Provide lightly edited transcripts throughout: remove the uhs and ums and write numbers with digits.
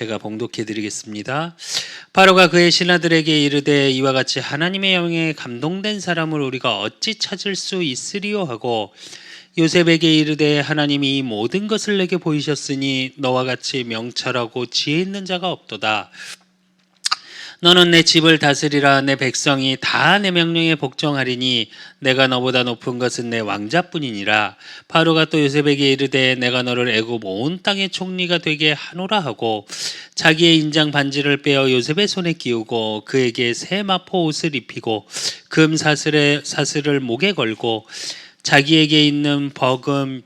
제가 봉독해 드리겠습니다. 바로가 그의 신하들에게 이르되 이와 같이 하나님의 영에 감동된 사람을 우리가 어찌 찾을 수 있으리요 하고 요셉에게 이르되 하나님이 이 모든 것을 내게 보이셨으니 너와 같이 명철하고 지혜 있는 자가 없도다. 너는 내 집을 다스리라. 내 백성이 다 내 명령에 복종하리니 내가 너보다 높은 것은 내 왕자뿐이니라. 바로가 또 요셉에게 이르되 내가 너를 애굽 온 땅의 총리가 되게 하노라 하고 자기의 인장 반지를 빼어 요셉의 손에 끼우고 그에게 새 마포 옷을 입히고 금 사슬을 목에 걸고 자기에게 있는 버금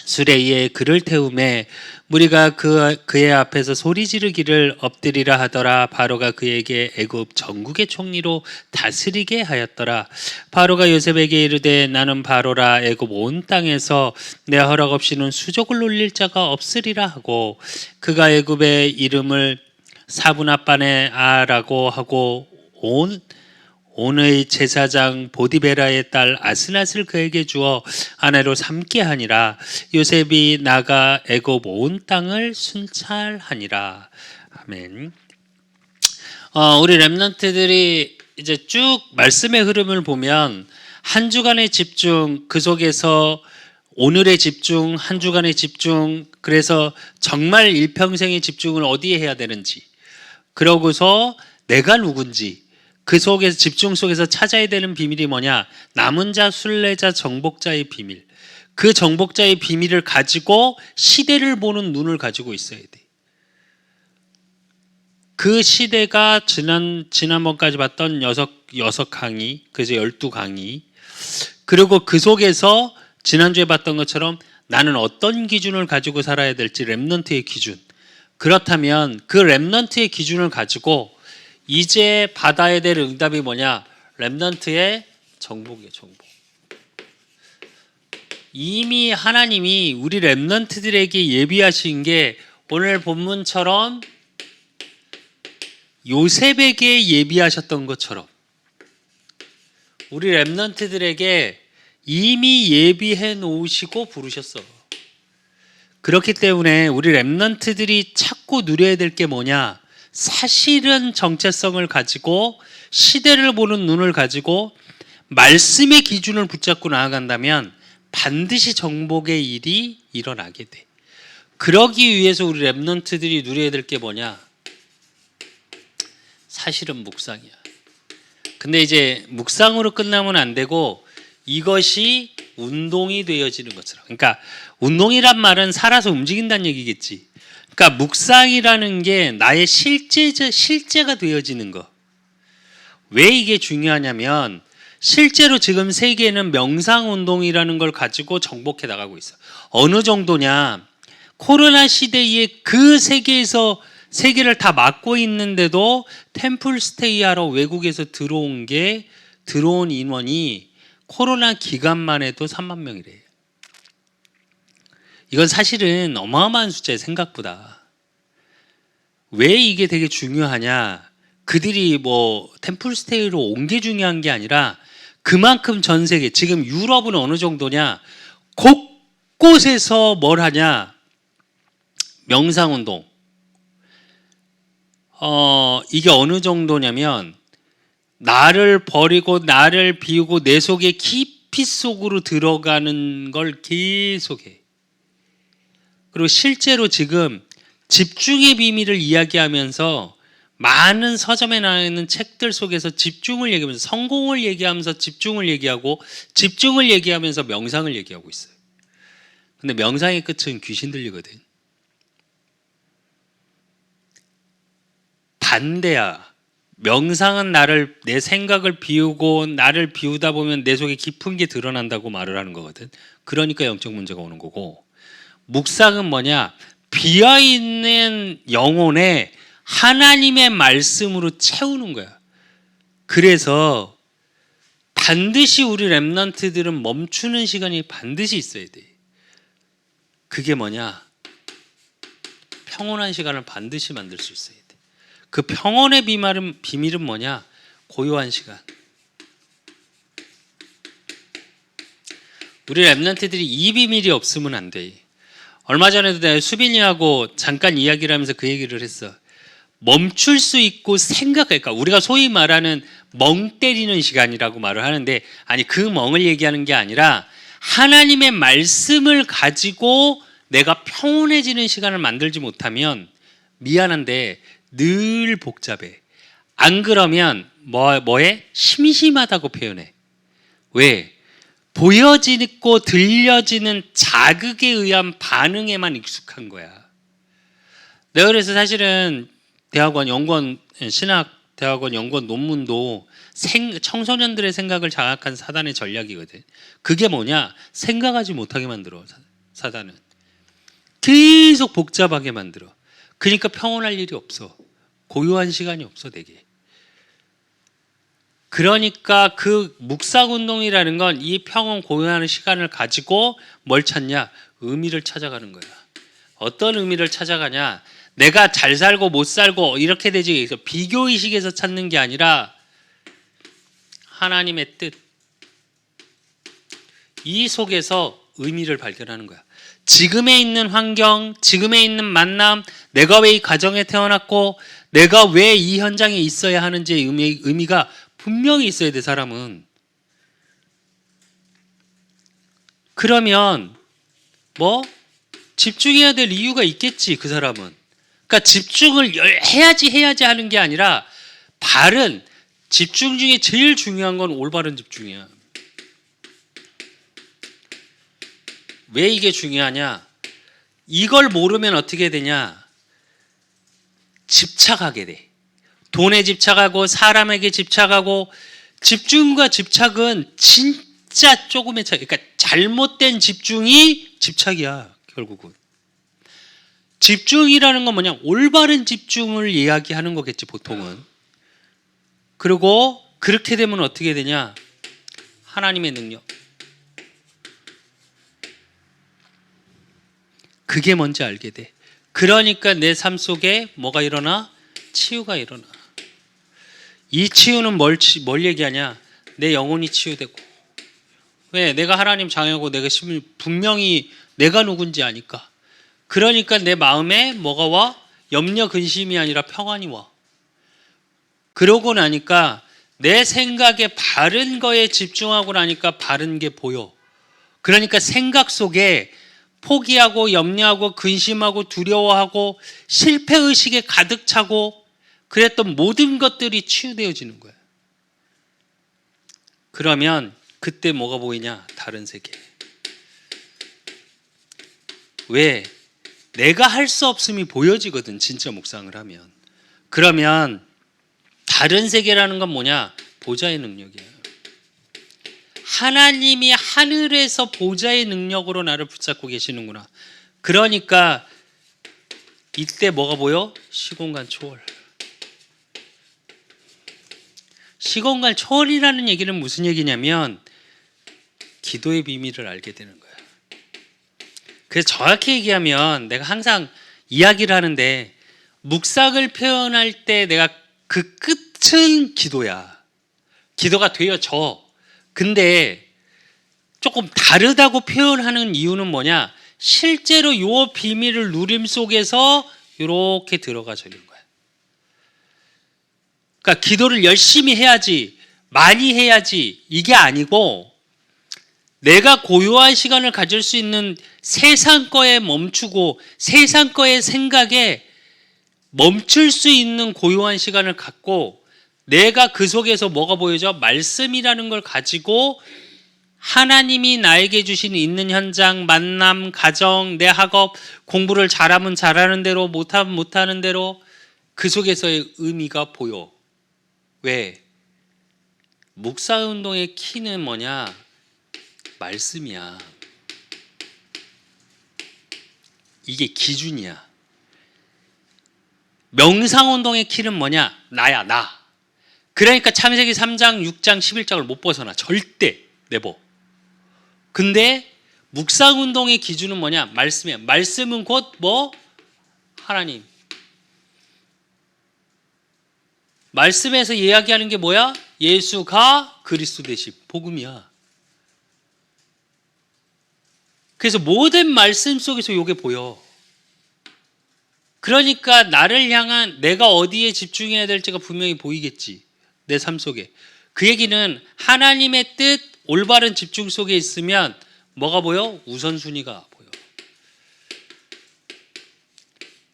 수레에 그를 태우매 무리가 그의 앞에서 소리 지르기를 엎드리라 하더라. 바로가 그에게 애굽 전국의 총리로 다스리게 하였더라. 바로가 요셉에게 이르되 나는 바로라. 애굽 온 땅에서 내 허락 없이는 수족을 놀릴 자가 없으리라 하고 그가 애굽의 이름을 사브나빠네아라고 하고 온의 제사장 보디베라의 딸 아스낫을 그에게 주어 아내로 삼게 하니라. 요셉이 나가 애굽 온 땅을 순찰하니라. 아멘. 우리 렘넌트들이 이제 쭉 말씀의 흐름을 보면 한 주간의 집중, 그 속에서 오늘의 집중, 한 주간의 집중, 그래서 정말 일평생의 집중을 어디에 해야 되는지, 그러고서 내가 누군지, 그 속에서 집중 속에서 찾아야 되는 비밀이 뭐냐? 남은 자, 순례자, 정복자의 비밀. 그 정복자의 비밀을 가지고 시대를 보는 눈을 가지고 있어야 돼. 그 시대가 지난번까지 봤던 여섯 강의, 그래서 12강의. 그리고 그 속에서 지난주에 봤던 것처럼 나는 어떤 기준을 가지고 살아야 될지, 렘넌트의 기준. 그렇다면 그 렘넌트의 기준을 가지고 이제 받아야 될 응답이 뭐냐? 렘넌트의 정복이에요. 정복. 이미 하나님이 우리 렘넌트들에게 예비하신 게 오늘 본문처럼 요셉에게 예비하셨던 것처럼 우리 렘넌트들에게 이미 예비해 놓으시고 부르셨어. 그렇기 때문에 우리 렘넌트들이 찾고 누려야 될 게 뭐냐? 사실은 정체성을 가지고 시대를 보는 눈을 가지고 말씀의 기준을 붙잡고 나아간다면 반드시 정복의 일이 일어나게 돼. 그러기 위해서 우리 렘넌트들이 누려야 될 게 뭐냐? 사실은 묵상이야. 근데 이제 묵상으로 끝나면 안 되고 이것이 운동이 되어지는 것처럼. 그러니까 운동이란 말은 살아서 움직인다는 얘기겠지. 그러니까 묵상이라는 게 나의 실제가 되어지는 거. 왜 이게 중요하냐면 실제로 지금 세계는 명상운동이라는 걸 가지고 정복해 나가고 있어. 어느 정도냐? 코로나 시대에 그 세계를 다 막고 있는데도 템플 스테이하러 외국에서 들어온 인원이 코로나 기간만 해도 3만 명이래. 이건 사실은 어마어마한 숫자의 생각보다. 왜 이게 되게 중요하냐? 그들이 뭐 템플스테이로 온 게 중요한 게 아니라 그만큼 전 세계, 지금 유럽은 어느 정도냐? 곳곳에서 뭘 하냐? 명상운동. 이게 어느 정도냐면 나를 버리고 나를 비우고 내 속에 깊이 속으로 들어가는 걸 계속해. 그리고 실제로 지금 집중의 비밀을 이야기하면서 많은 서점에 나와 있는 책들 속에서 집중을 얘기하면서 성공을 얘기하면서 집중을 얘기하고 집중을 얘기하면서 명상을 얘기하고 있어요. 근데 명상의 끝은 귀신 들리거든. 반대야. 명상은 내 생각을 비우고 나를 비우다 보면 내 속에 깊은 게 드러난다고 말을 하는 거거든. 그러니까 영적 문제가 오는 거고, 묵상은 뭐냐? 비어있는 영혼에 하나님의 말씀으로 채우는 거야. 그래서 반드시 우리 렘넌트들은 멈추는 시간이 반드시 있어야 돼. 그게 뭐냐? 평온한 시간을 반드시 만들 수 있어야 돼. 그 평온의 비밀은 뭐냐? 고요한 시간. 우리 렘넌트들이 이 비밀이 없으면 안 돼. 얼마 전에도 내가 수빈이하고 잠깐 이야기를 하면서 그 얘기를 했어. 멈출 수 있고 그러니까 우리가 소위 말하는 멍 때리는 시간이라고 말을 하는데, 아니 그 멍을 얘기하는 게 아니라 하나님의 말씀을 가지고 내가 평온해지는 시간을 만들지 못하면 미안한데 늘 복잡해. 안 그러면 뭐에? 심심하다고 표현해. 왜? 보여지고 들려지는 자극에 의한 반응에만 익숙한 거야. 내가 그래서 사실은 대학원 연구원, 신학대학원 연구원 논문도 청소년들의 생각을 장악한 사단의 전략이거든. 그게 뭐냐? 생각하지 못하게 만들어. 사단은 계속 복잡하게 만들어. 그러니까 평온할 일이 없어. 고요한 시간이 없어 되게. 그러니까 그 묵상운동이라는 건 이 평온 고요한 시간을 가지고 뭘 찾냐? 의미를 찾아가는 거야. 어떤 의미를 찾아가냐? 내가 잘 살고 못 살고 이렇게 되지, 비교의식에서 찾는 게 아니라 하나님의 뜻, 이 속에서 의미를 발견하는 거야. 지금에 있는 환경, 지금에 있는 만남, 내가 왜 이 가정에 태어났고 내가 왜 이 현장에 있어야 하는지의 의미가 분명히 있어야 돼, 사람은. 그러면 집중해야 될 이유가 있겠지, 그 사람은. 그러니까 집중을 해야지 하는 게 아니라 바른 집중 중에 제일 중요한 건 올바른 집중이야. 왜 이게 중요하냐? 이걸 모르면 어떻게 되냐? 집착하게 돼. 돈에 집착하고 사람에게 집착하고. 집중과 집착은 진짜 조금의 차이. 그러니까 잘못된 집중이 집착이야, 결국은. 집중이라는 건 뭐냐? 올바른 집중을 이야기하는 거겠지, 보통은. 그리고 그렇게 되면 어떻게 되냐? 하나님의 능력. 그게 뭔지 알게 돼. 그러니까 내 삶 속에 뭐가 일어나? 치유가 일어나. 이 치유는 뭘 얘기하냐? 내 영혼이 치유되고. 왜? 내가 하나님 자녀고 내가 분명히 내가 누군지 아니까. 그러니까 내 마음에 뭐가 와? 염려 근심이 아니라 평안이 와. 그러고 나니까 내 생각에 바른 거에 집중하고 나니까 바른 게 보여. 그러니까 생각 속에 포기하고 염려하고 근심하고 두려워하고 실패의식에 가득 차고 그랬던 모든 것들이 치유되어지는 거야. 그러면 그때 뭐가 보이냐? 다른 세계. 왜? 내가 할 수 없음이 보여지거든, 진짜 묵상을 하면. 그러면 다른 세계라는 건 뭐냐? 보좌의 능력이야. 하나님이 하늘에서 보좌의 능력으로 나를 붙잡고 계시는구나. 그러니까 이때 뭐가 보여? 시공간 초월. 시공간 초월이라는 얘기는 무슨 얘기냐면 기도의 비밀을 알게 되는 거야. 그래서 정확히 얘기하면 내가 항상 이야기를 하는데, 묵상을 표현할 때 내가 그 끝은 기도야. 기도가 되어져. 근데 조금 다르다고 표현하는 이유는 뭐냐? 실제로 이 비밀을 누림 속에서 이렇게 들어가지는 거야. 그러니까 기도를 열심히 해야지, 많이 해야지, 이게 아니고 내가 고요한 시간을 가질 수 있는 세상 거에 멈추고 세상 거의 생각에 멈출 수 있는 고요한 시간을 갖고, 내가 그 속에서 뭐가 보여져? 말씀이라는 걸 가지고 하나님이 나에게 주신 있는 현장, 만남, 가정, 내 학업, 공부를 잘하면 잘하는 대로, 못하면 못하는 대로 그 속에서의 의미가 보여. 왜? 묵상운동의 키는 뭐냐? 말씀이야. 이게 기준이야. 명상운동의 키는 뭐냐? 나야, 나. 그러니까 창세기 3장, 6장, 11장을 못 벗어나. 절대 내버. 근데 묵상운동의 기준은 뭐냐? 말씀이야. 말씀은 곧 뭐? 하나님. 말씀에서 이야기하는 게 뭐야? 예수가 그리스도 되심. 복음이야. 그래서 모든 말씀 속에서 이게 보여. 그러니까 나를 향한 내가 어디에 집중해야 될지가 분명히 보이겠지. 내 삶 속에. 그 얘기는 하나님의 뜻, 올바른 집중 속에 있으면 뭐가 보여? 우선순위가 보여.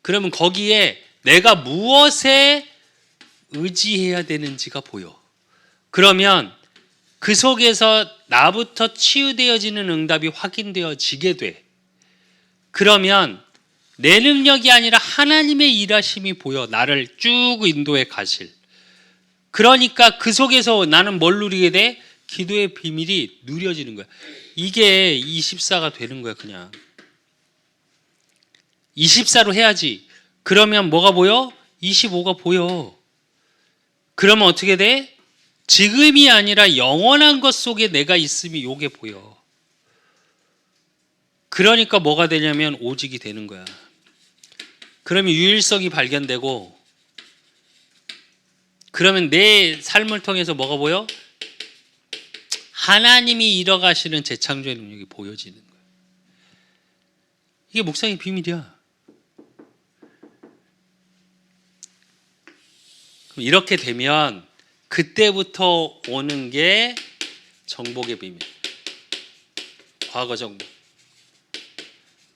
그러면 거기에 내가 무엇에 의지해야 되는지가 보여. 그러면 그 속에서 나부터 치유되어지는 응답이 확인되어지게 돼. 그러면 내 능력이 아니라 하나님의 일하심이 보여. 나를 쭉 인도해 가실. 그러니까 그 속에서 나는 뭘 누리게 돼? 기도의 비밀이 누려지는 거야. 이게 24가 되는 거야. 그냥 24로 해야지. 그러면 뭐가 보여? 25가 보여. 그러면 어떻게 돼? 지금이 아니라 영원한 것 속에 내가 있음이 요게 보여. 그러니까 뭐가 되냐면 오직이 되는 거야. 그러면 유일성이 발견되고, 그러면 내 삶을 통해서 뭐가 보여? 하나님이 이뤄가시는 재창조의 능력이 보여지는 거야. 이게 묵상의 비밀이야. 그럼 이렇게 되면 그때부터 오는 게 정복의 비밀. 과거 정복.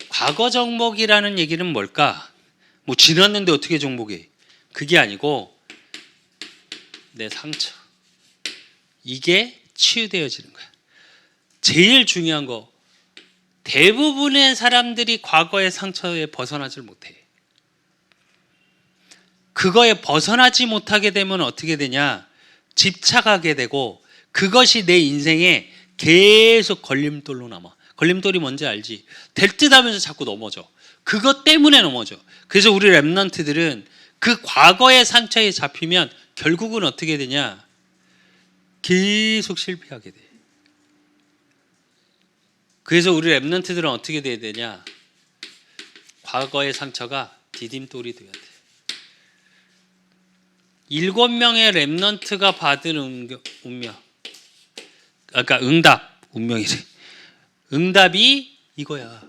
과거 정복이라는 얘기는 뭘까? 뭐 지났는데 어떻게 정복해? 그게 아니고 내 상처. 이게 치유되어지는 거야. 제일 중요한 거, 대부분의 사람들이 과거의 상처에 벗어나질 못해. 그거에 벗어나지 못하게 되면 어떻게 되냐? 집착하게 되고 그것이 내 인생에 계속 걸림돌로 남아. 걸림돌이 뭔지 알지? 될 듯 하면서 자꾸 넘어져. 그것 때문에 넘어져. 그래서 우리 랩런트들은 그 과거의 상처에 잡히면 결국은 어떻게 되냐? 계속 실패하게 돼. 그래서 우리 랩런트들은 어떻게 돼야 되냐? 과거의 상처가 디딤돌이 돼야 돼. 7명의 랩런트가 받은 운명, 그러니까 응답, 운명이래. 응답이 이거야.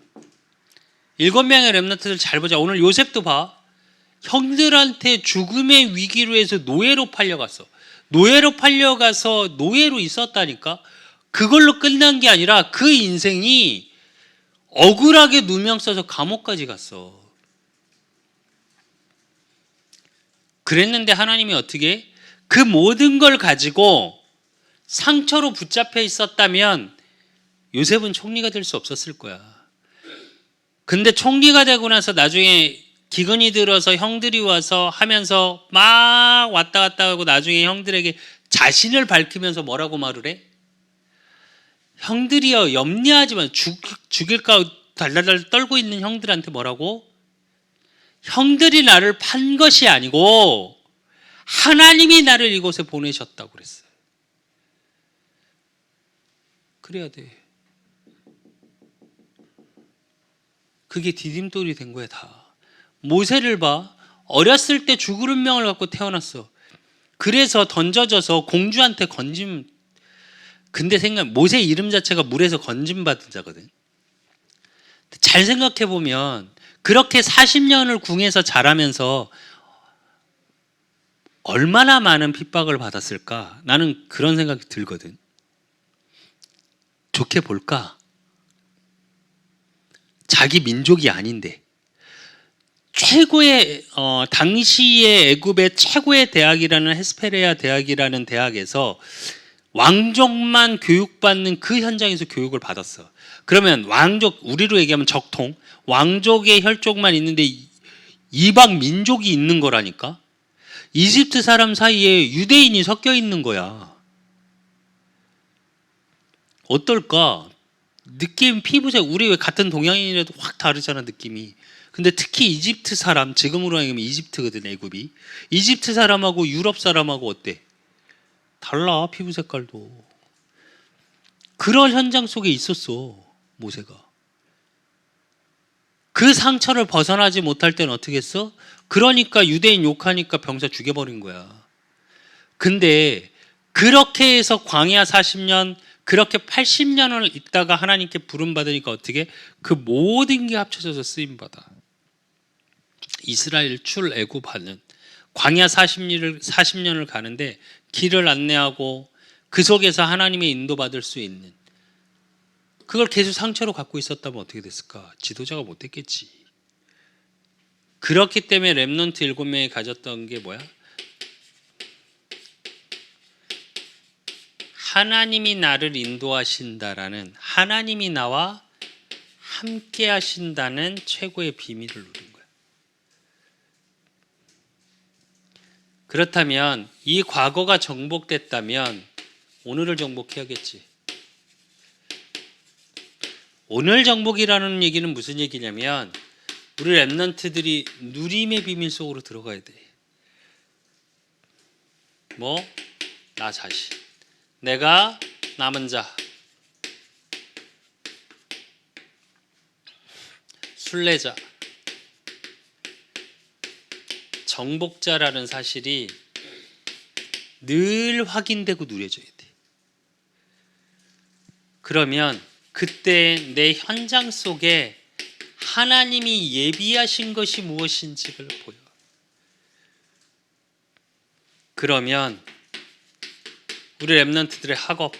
7명의 랩런트들 잘 보자. 오늘 요셉도 봐. 형들한테 죽음의 위기로 해서 노예로 팔려갔어. 노예로 팔려가서 노예로 있었다니까. 그걸로 끝난 게 아니라 그 인생이 억울하게 누명 써서 감옥까지 갔어. 그랬는데 하나님이 어떻게? 그 모든 걸 가지고 상처로 붙잡혀 있었다면 요셉은 총리가 될 수 없었을 거야. 근데 총리가 되고 나서 나중에 기근이 들어서 형들이 와서 하면서 막 왔다 갔다 하고 나중에 형들에게 자신을 밝히면서 뭐라고 말을 해? 형들이여 염려하지 마. 죽일까 달달달 떨고 있는 형들한테 뭐라고? 형들이 나를 판 것이 아니고 하나님이 나를 이곳에 보내셨다고 그랬어요. 그래야 돼. 그게 디딤돌이 된 거야 다. 모세를 봐. 어렸을 때 죽을 운명을 갖고 태어났어. 그래서 던져져서 공주한테 건짐. 근데 모세 이름 자체가 물에서 건짐 받은 자거든. 잘 생각해 보면 그렇게 40년을 궁에서 자라면서 얼마나 많은 핍박을 받았을까? 나는 그런 생각이 들거든. 좋게 볼까? 자기 민족이 아닌데 최고의 당시의 애굽의 최고의 대학이라는 헤스페레아 대학이라는 대학에서 왕족만 교육받는 그 현장에서 교육을 받았어. 그러면 왕족, 우리로 얘기하면 적통, 왕족의 혈족만 있는데 이방 민족이 있는 거라니까. 이집트 사람 사이에 유대인이 섞여 있는 거야. 어떨까? 느낌, 피부색, 우리 왜 같은 동양인이라도 확 다르잖아 느낌이. 근데 특히 이집트 사람, 지금으로 하면 이집트거든 애굽이. 이집트 사람하고 유럽 사람하고 어때? 달라 피부 색깔도. 그런 현장 속에 있었어 모세가. 그 상처를 벗어나지 못할 때는 어떻게 했어? 그러니까 유대인 욕하니까 병사 죽여버린 거야. 근데 그렇게 해서 광야 40년 그렇게 80년을 있다가 하나님께 부름받으니까 어떻게? 그 모든 게 합쳐져서 쓰임받아. 이스라엘 출애굽하는 광야 40년을 가는데 길을 안내하고 그 속에서 하나님의 인도받을 수 있는, 그걸 계속 상처로 갖고 있었다면 어떻게 됐을까? 지도자가 못 됐겠지. 그렇기 때문에 렘넌트 7명이 가졌던 게 뭐야? 하나님이 나를 인도하신다라는, 하나님이 나와 함께 하신다는 최고의 비밀을 누린 거야. 그렇다면 이 과거가 정복됐다면 오늘을 정복해야겠지. 오늘 정복이라는 얘기는 무슨 얘기냐면 우리 렘넌트들이 누림의 비밀 속으로 들어가야 돼. 뭐? 나 자신. 내가 남은 자. 순례자. 정복자라는 사실이 늘 확인되고 누려져야 돼. 그러면 그때 내 현장 속에 하나님이 예비하신 것이 무엇인지를 보여. 그러면 우리 렘넌트들의 학업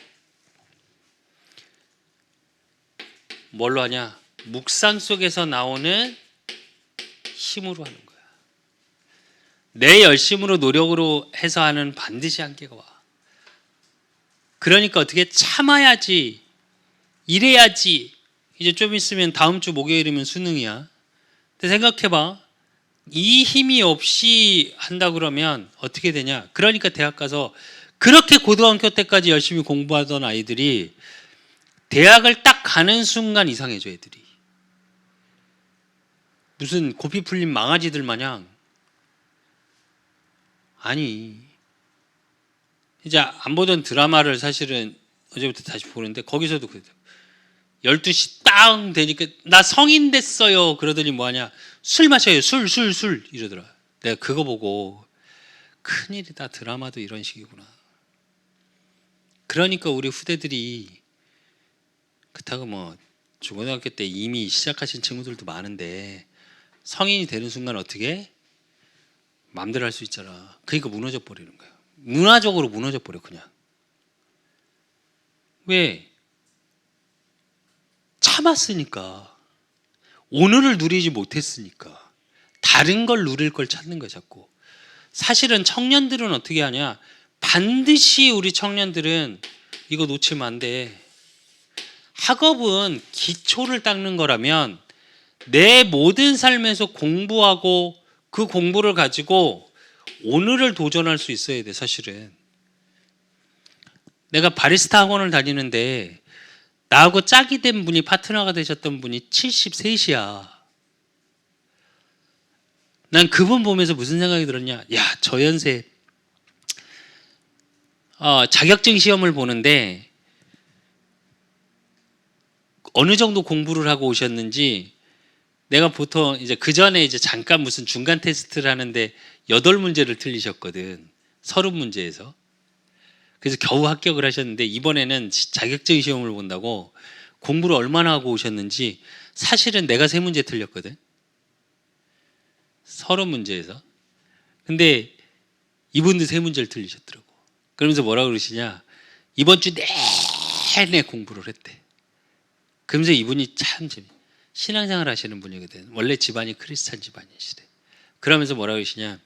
뭘로 하냐? 묵상 속에서 나오는 힘으로 하는 거야. 내 열심으로 노력으로 해서 하는 반드시 한계가 와. 그러니까 어떻게 참아야지, 이래야지. 이제 좀 있으면 다음 주 목요일이면 수능이야. 근데 생각해봐. 이 힘이 없이 한다 그러면 어떻게 되냐? 그러니까 대학 가서 그렇게 고등학교 때까지 열심히 공부하던 아이들이 대학을 딱 가는 순간 이상해져. 애들이 무슨 고삐 풀린 망아지들 마냥. 아니, 이제 안 보던 드라마를 사실은 어제부터 다시 보는데 거기서도 그래요. 12시 딱 되니까 나 성인 됐어요 그러더니 뭐하냐, 술 마셔요. 술 이러더라. 내가 그거 보고 큰일이다, 드라마도 이런 식이구나. 그러니까 우리 후대들이 그렇다고 뭐 중고등학교 때 이미 시작하신 친구들도 많은데 성인이 되는 순간 어떻게 마음대로 할 수 있잖아. 그러니까 무너져 버리는 거야. 문화적으로 무너져 버려. 그냥 왜? 참았으니까. 오늘을 누리지 못했으니까 다른 걸 누릴 걸 찾는 거야 자꾸. 사실은 청년들은 어떻게 하냐, 반드시 우리 청년들은 이거 놓치면 안 돼. 학업은 기초를 닦는 거라면 내 모든 삶에서 공부하고 그 공부를 가지고 오늘을 도전할 수 있어야 돼. 사실은 내가 바리스타 학원을 다니는데 나하고 짝이 된 분이, 파트너가 되셨던 분이 73이야. 난 그분 보면서 무슨 생각이 들었냐, 야, 저 연세 자격증 시험을 보는데 어느 정도 공부를 하고 오셨는지, 내가 보통 이제 그 전에 이제 잠깐 무슨 중간 테스트를 하는데 8문제를 틀리셨거든. 30문제에서. 그래서 겨우 합격을 하셨는데 이번에는 자격증 시험을 본다고 공부를 얼마나 하고 오셨는지, 사실은 내가 3문제 틀렸거든. 30문제에서. 근데 이분도 3문제를 틀리셨더라고. 그러면서 뭐라 그러시냐, 이번 주 내내 공부를 했대. 그러면서 이분이 참 신앙생활 하시는 분이거든. 원래 집안이 크리스찬 집안이시래. 그러면서 뭐라 그러시냐,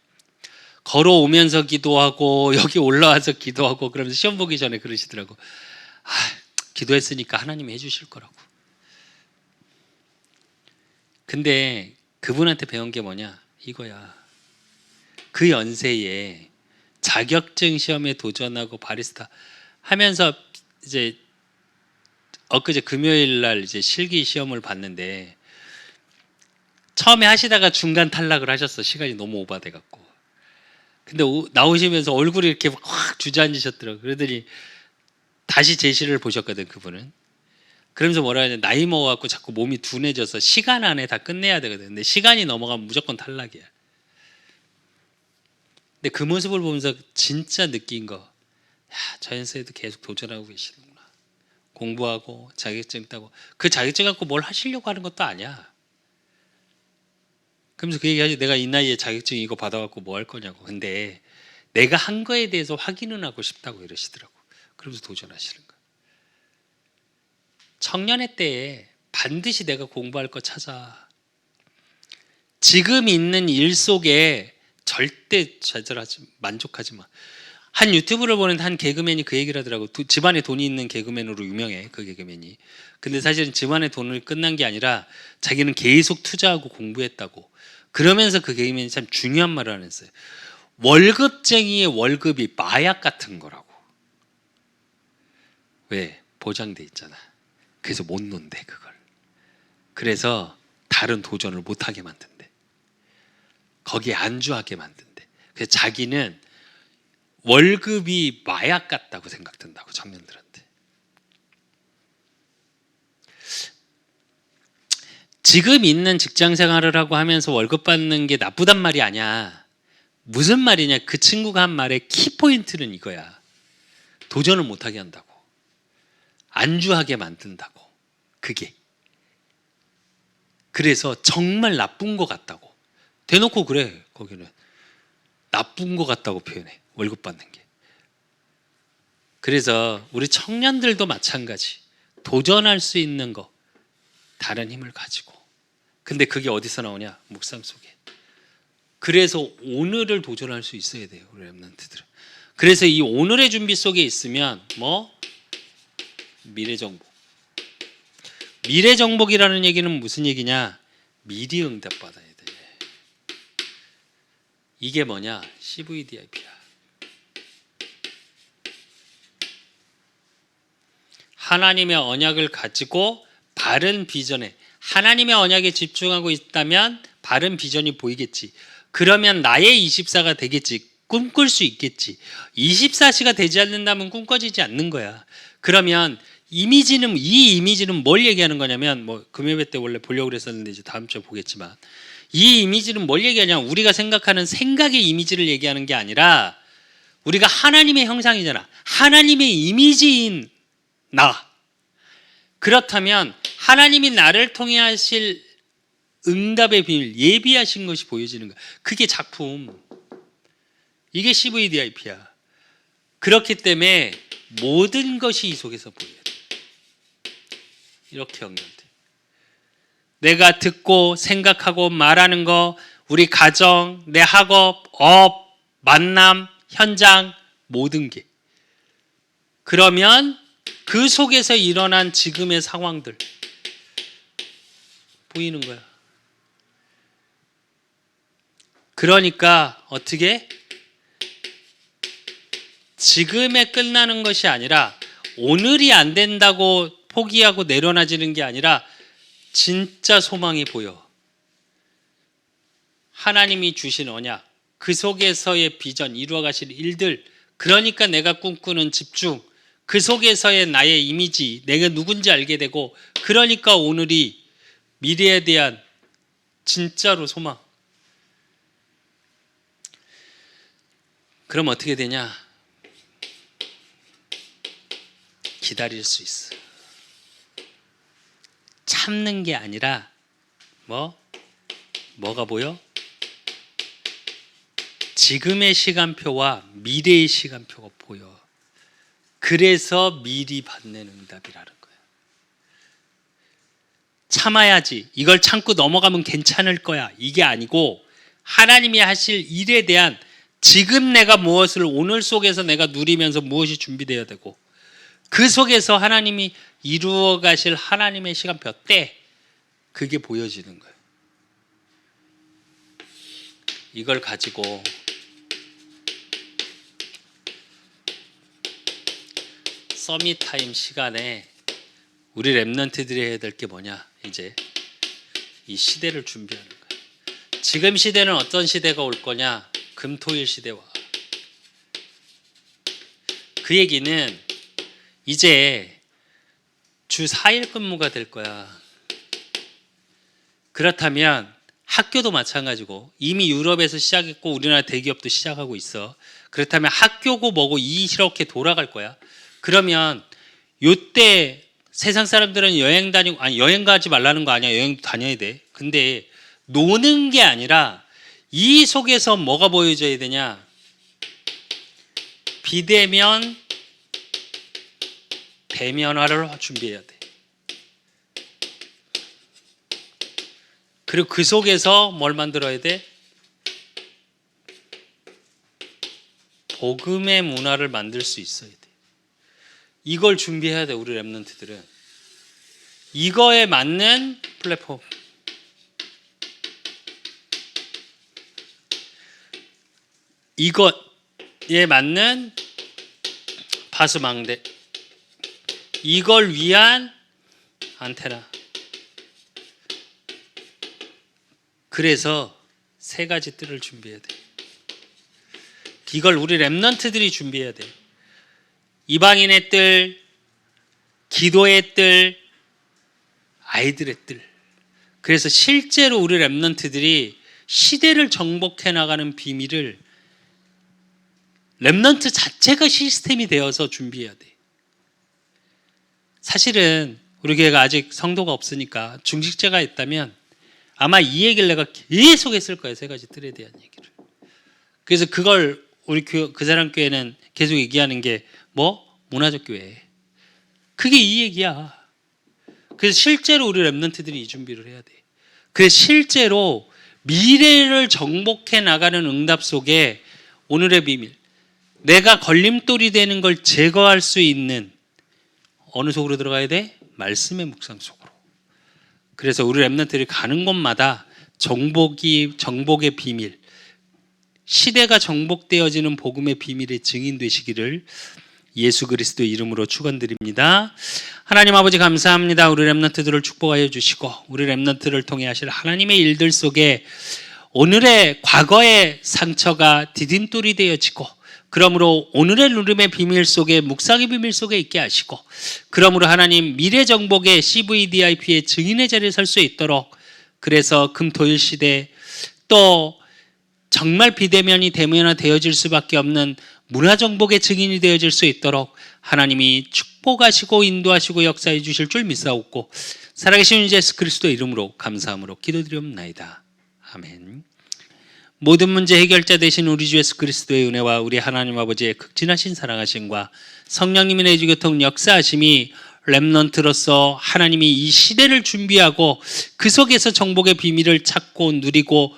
걸어오면서 기도하고 여기 올라와서 기도하고 그러면서 시험 보기 전에 그러시더라고. 기도했으니까 하나님이 해주실 거라고. 근데 그분한테 배운 게 뭐냐, 이거야. 그 연세에 자격증 시험에 도전하고 바리스타 하면서 이제 엊그제 금요일 날 이제 실기 시험을 봤는데 처음에 하시다가 중간 탈락을 하셨어. 시간이 너무 오바돼 갖고. 근데 나오시면서 얼굴이 이렇게 확 주저앉으셨더라고요. 그러더니 다시 제시를 보셨거든, 그분은. 그러면서 뭐라 하냐, 나이 먹어갖고 자꾸 몸이 둔해져서 시간 안에 다 끝내야 되거든. 근데 시간이 넘어가면 무조건 탈락이야. 근데 그 모습을 보면서 진짜 느낀 거, 야, 저 연세에도 계속 도전하고 계시는구나. 공부하고 자격증 따고 그 자격증 갖고 뭘 하시려고 하는 것도 아니야. 그러면서 그 얘기하지. 내가 이 나이에 자격증 이거 받아갖고 뭐 할 거냐고. 근데 내가 한 거에 대해서 확인은 하고 싶다고 이러시더라고. 그러면서 도전하시는 거야. 청년의 때에 반드시 내가 공부할 거 찾아. 지금 있는 일 속에 절대 만족하지 마. 한 유튜브를 보는 한 개그맨이 그 얘기를 하더라고. 집안에 돈이 있는 개그맨으로 유명해. 그 개그맨이. 근데 사실은 집안에 돈을 끝난 게 아니라 자기는 계속 투자하고 공부했다고. 그러면서 그 개그맨이 참 중요한 말을 하는 거예요. 월급쟁이의 월급이 마약 같은 거라고. 왜? 보장돼 있잖아. 그래서 못 논대 그걸. 그래서 다른 도전을 못하게 만든대. 거기에 안주하게 만든대. 그래서 자기는 월급이 마약 같다고 생각된다고 청년들한테. 지금 있는 직장 생활을 하고 하면서 월급 받는 게 나쁘단 말이 아니야. 무슨 말이냐? 그 친구가 한 말의 키포인트는 이거야. 도전을 못하게 한다고. 안주하게 만든다고. 그게. 그래서 정말 나쁜 것 같다고. 대놓고 그래. 거기는. 나쁜 것 같다고 표현해. 월급 받는 게. 그래서 우리 청년들도 마찬가지. 도전할 수 있는 거. 다른 힘을 가지고. 근데 그게 어디서 나오냐? 묵상 속에. 그래서 오늘을 도전할 수 있어야 돼요. 우리 랩런트들은. 그래서 이 오늘의 준비 속에 있으면 뭐? 미래정복. 미래정복이라는 얘기는 무슨 얘기냐? 미리 응답받아야 돼. 이게 뭐냐? CVDIP야. 하나님의 언약을 가지고 바른 비전에, 하나님의 언약에 집중하고 있다면 바른 비전이 보이겠지. 그러면 나의 24가 되겠지. 꿈꿀 수 있겠지. 24시가 되지 않는다면 꿈꿔지지 않는 거야. 그러면 이 이미지는 뭘 얘기하는 거냐면, 뭐 금요일 때 원래 보려고 그랬었는데 이제 다음 주에 보겠지만, 이 이미지는 뭘 얘기하냐면 우리가 생각하는 생각의 이미지를 얘기하는 게 아니라 우리가 하나님의 형상이잖아. 하나님의 이미지인 나. 그렇다면 하나님이 나를 통해 하실 응답의 비밀, 예비하신 것이 보여지는 거야. 그게 작품. 이게 CVDIP야. 그렇기 때문에 모든 것이 이 속에서 보여야 돼. 이렇게 연결돼. 내가 듣고 생각하고 말하는 거, 우리 가정, 내 학업, 업, 만남, 현장, 모든 게. 그러면 그 속에서 일어난 지금의 상황들 보이는 거야. 그러니까 어떻게? 지금에 끝나는 것이 아니라 오늘이 안 된다고 포기하고 내려놔지는 게 아니라 진짜 소망이 보여. 하나님이 주신 언약, 그 속에서의 비전, 이루어가실 일들, 그러니까 내가 꿈꾸는 집중, 그 속에서의 나의 이미지, 내가 누군지 알게 되고, 그러니까 오늘이 미래에 대한 진짜로 소망. 그럼 어떻게 되냐? 기다릴 수 있어. 참는 게 아니라 뭐가 보여? 지금의 시간표와 미래의 시간표가 보여. 그래서 미리 받는 응답이라는 거야. 참아야지. 이걸 참고 넘어가면 괜찮을 거야. 이게 아니고 하나님이 하실 일에 대한 지금 내가 무엇을 오늘 속에서 내가 누리면서 무엇이 준비되어야 되고 그 속에서 하나님이 이루어 가실 하나님의 시간표 때 그게 보여지는 거예요. 이걸 가지고 서밋 타임 시간에 우리 랩런트들이 해야 될 게 뭐냐? 이제 이 시대를 준비하는 거예요. 지금 시대는 어떤 시대가 올 거냐? 금토일 시대와. 그 얘기는 이제 주 4일 근무가 될 거야. 그렇다면 학교도 마찬가지고 이미 유럽에서 시작했고 우리나라 대기업도 시작하고 있어. 그렇다면 학교고 뭐고 이렇게 돌아갈 거야. 그러면 요때 세상 사람들은 여행 다니고, 아니 여행 가지 말라는 거 아니야. 여행 다녀야 돼. 근데 노는 게 아니라 이 속에서 뭐가 보여져야 되냐? 비대면 대면화를 준비해야 돼. 그리고 그 속에서 뭘 만들어야 돼? 복음의 문화를 만들 수 있어야 돼. 이걸 준비해야 돼. 우리 랩런트들은 이거에 맞는 플랫폼, 이거에 맞는 파수망대, 이걸 위한 안테나. 그래서 세 가지 뜰을 준비해야 돼. 이걸 우리 랩런트들이 준비해야 돼. 이방인의 뜰, 기도의 뜰, 아이들의 뜰. 그래서 실제로 우리 랩런트들이 시대를 정복해 나가는 비밀을 랩런트 자체가 시스템이 되어서 준비해야 돼. 사실은 우리 교회가 아직 성도가 없으니까 중직자가 있다면 아마 이 얘기를 내가 계속 했을 거예요. 세 가지 뜰에 대한 얘기를. 그래서 그걸 우리 그 사람 교회는 계속 얘기하는 게 뭐? 문화적 교회. 그게 이 얘기야. 그래서 실제로 우리 랩런트들이 이 준비를 해야 돼. 그래서 실제로 미래를 정복해 나가는 응답 속에 오늘의 비밀, 내가 걸림돌이 되는 걸 제거할 수 있는 어느 속으로 들어가야 돼? 말씀의 묵상 속으로. 그래서 우리 랩런트들이 가는 곳마다 정복의 비밀, 시대가 정복되어지는 복음의 비밀의 증인 되시기를 예수 그리스도의 이름으로 축원드립니다. 하나님 아버지 감사합니다. 우리 랩런트들을 축복하여 주시고 우리 랩런트를 통해 하실 하나님의 일들 속에 오늘의 과거의 상처가 디딤돌이 되어지고, 그러므로 오늘의 누림의 비밀 속에, 묵상의 비밀 속에 있게 하시고, 그러므로 하나님 미래 정복의 CVDIP의 증인의 자리에 설 수 있도록, 그래서 금토일 시대 또 정말 비대면이 대면화 되어질 수밖에 없는 문화정복의 증인이 되어질 수 있도록 하나님이 축복하시고 인도하시고 역사해 주실 줄 믿사옵고, 살아계신 예수 그리스도의 이름으로 감사함으로 기도드리옵나이다. 아멘. 모든 문제 해결자 되신 우리 주 예수 그리스도의 은혜와 우리 하나님 아버지의 극진하신 사랑하심과 성령님의 내주교통 역사하심이 렘넌트로서 하나님이 이 시대를 준비하고 그 속에서 정복의 비밀을 찾고 누리고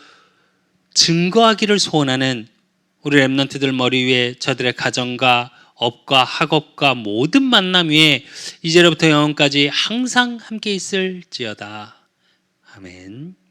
증거하기를 소원하는 우리 렘넌트들 머리 위에, 저들의 가정과 업과 학업과 모든 만남 위에 이제로부터 영원까지 항상 함께 있을지어다. 아멘.